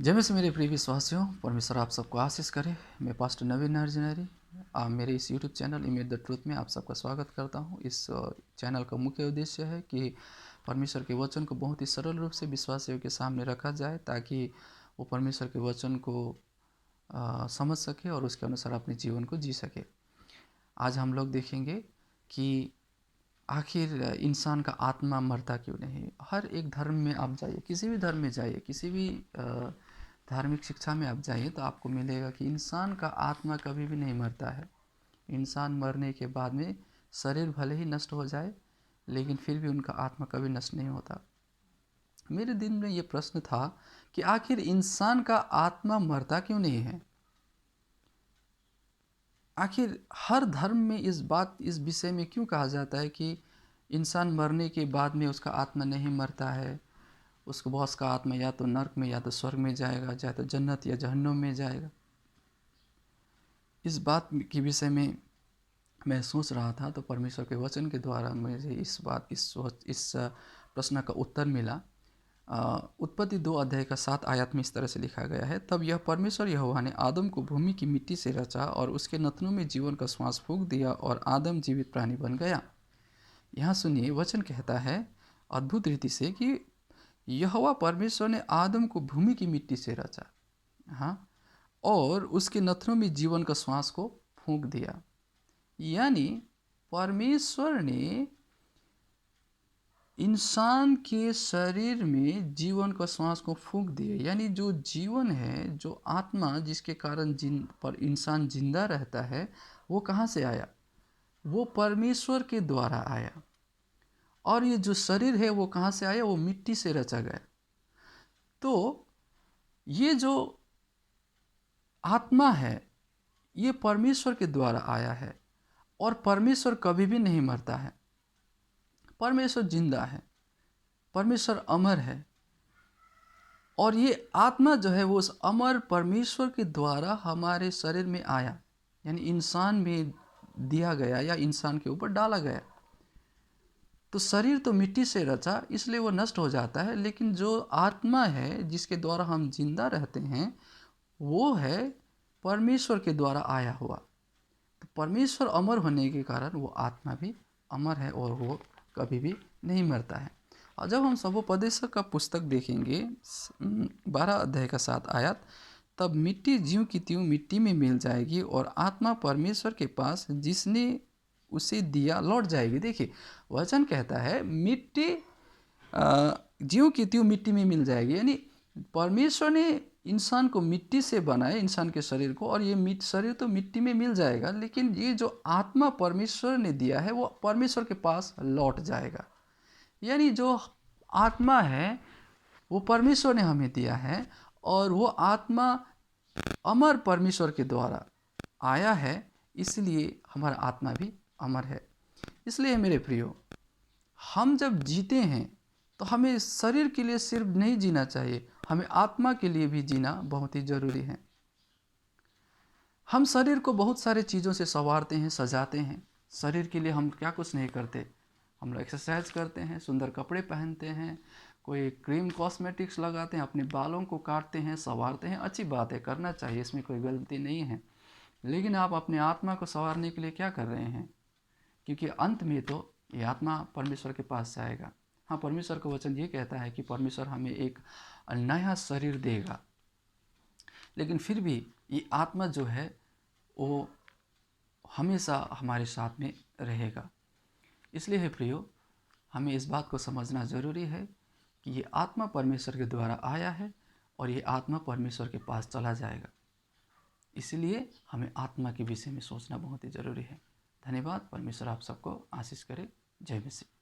जय मसीह मेरे प्रिय विश्वासियों, परमेश्वर आप सबको आशीष करे। मैं पास्टर नवीन अर्जुनरी मेरे इस YouTube channel image the truth में आप सबका स्वागत करता हूं। इस चैनल का मुख्य उद्देश्य है कि परमेश्वर के वचन को बहुत ही सरल रूप से विश्वासियों के सामने रखा जाए, ताकि वो परमेश्वर के वचन को समझ सके और उसके अनुसार अपने जीवन को जी सके। आज हम लोग देखेंगे कि आखिर इंसान का आत्मा मरता क्यों नहीं। हर एक धर्म में आप जाइए, किसी भी धर्म में जाइए, किसी भी धार्मिक शिक्षा में आप जाइए तो आपको मिलेगा कि इंसान का आत्मा कभी भी नहीं मरता है। इंसान मरने के बाद में शरीर भले ही नष्ट हो जाए, लेकिन फिर भी उनका आत्मा कभी नष्ट नहीं होता। मेरे दिन में ये प्रश्न था कि आखिर इंसान का आत्मा मरता क्यों नहीं है। आखिर हर धर्म में इस विषय में क्यों कहा जाता है कि इंसान मरने के बाद में उसका आत्मा नहीं मरता है। उसको बॉस का आत्मा या तो नर्क में या तो स्वर्ग में जाएगा, या तो जन्नत या जहन्नुम में जाएगा। इस बात के विषय में मैं सोच रहा था तो परमेश्वर के वचन के द्वारा मुझे इस प्रश्न का उत्तर मिला। उत्पत्ति 2 अध्याय का 7 आयत में इस तरह से लिखा गया है, तब यह परमेश्वर यहोवा ने आदम को भूमि की मिट्टी से रचा और उसके नथनों में जीवन का श्वास फूंक दिया और आदम जीवित प्राणी बन गया। यहाँ सुनिए, वचन कहता है अद्भुत रीति से कि यहोवा परमेश्वर ने आदम को भूमि की मिट्टी से रचा, हाँ, और उसके नथनों में जीवन का श्वास को फूंक दिया। यानी परमेश्वर ने इंसान के शरीर में जीवन का श्वास को फूंक दिया। यानी जो जीवन है, जो आत्मा जिसके कारण पर इंसान जिंदा रहता है, वो कहाँ से आया? वो परमेश्वर के द्वारा आया। और ये जो शरीर है वो कहाँ से आया? वो मिट्टी से रचा गया। तो ये जो आत्मा है ये परमेश्वर के द्वारा आया है, और परमेश्वर कभी भी नहीं मरता है। परमेश्वर जिंदा है, परमेश्वर अमर है, और ये आत्मा जो है वो उस अमर परमेश्वर के द्वारा हमारे शरीर में आया, यानी इंसान में दिया गया या इंसान के ऊपर डाला गया। तो शरीर तो मिट्टी से रचा, इसलिए वो नष्ट हो जाता है, लेकिन जो आत्मा है जिसके द्वारा हम जिंदा रहते हैं वो है परमेश्वर के द्वारा आया हुआ। तो परमेश्वर अमर होने के कारण वो आत्मा भी अमर है और वो कभी भी नहीं मरता है। और जब हम सबोपदेशक का पुस्तक देखेंगे 12 अध्याय का 7 आयत, तब मिट्टी ज्यों की त्यों मिट्टी में मिल जाएगी और आत्मा परमेश्वर के पास जिसने उसे दिया लौट जाएगी। देखिए, वचन कहता है मिट्टी ज्यों की त्यों मिट्टी में मिल जाएगी। यानी परमेश्वर ने इंसान को मिट्टी से बनाया, इंसान के शरीर को, और ये शरीर तो मिट्टी में मिल जाएगा, लेकिन ये जो आत्मा परमेश्वर ने दिया है वो परमेश्वर के पास लौट जाएगा। यानी जो आत्मा है वो परमेश्वर ने हमें दिया है, और वो आत्मा अमर परमेश्वर के द्वारा आया है, इसलिए हमारा आत्मा भी अमर है। इसलिए मेरे प्रियो, हम जब जीते हैं तो हमें शरीर के लिए सिर्फ नहीं जीना चाहिए, हमें आत्मा के लिए भी जीना बहुत ही जरूरी है। हम शरीर को बहुत सारे चीज़ों से संवारते हैं, सजाते हैं। शरीर के लिए हम क्या कुछ नहीं करते। हम लोग एक्सरसाइज करते हैं, सुंदर कपड़े पहनते हैं, कोई क्रीम कॉस्मेटिक्स लगाते हैं, अपने बालों को काटते हैं, संवारते हैं। अच्छी बात है, करना चाहिए, इसमें कोई गलती नहीं है। लेकिन आप अपने आत्मा को संवारने के लिए क्या कर रहे हैं? क्योंकि अंत में तो ये आत्मा परमेश्वर के पास जाएगा। हाँ, परमेश्वर का वचन ये कहता है कि परमेश्वर हमें एक नया शरीर देगा, लेकिन फिर भी ये आत्मा जो है वो हमेशा हमारे साथ में रहेगा। इसलिए है प्रियो, हमें इस बात को समझना ज़रूरी है कि ये आत्मा परमेश्वर के द्वारा आया है और ये आत्मा परमेश्वर के पास चला जाएगा। इसलिए हमें आत्मा के विषय में सोचना बहुत ही ज़रूरी है। धन्यवाद। परमेश्वर आप सबको आशीष करे। जय मसीह।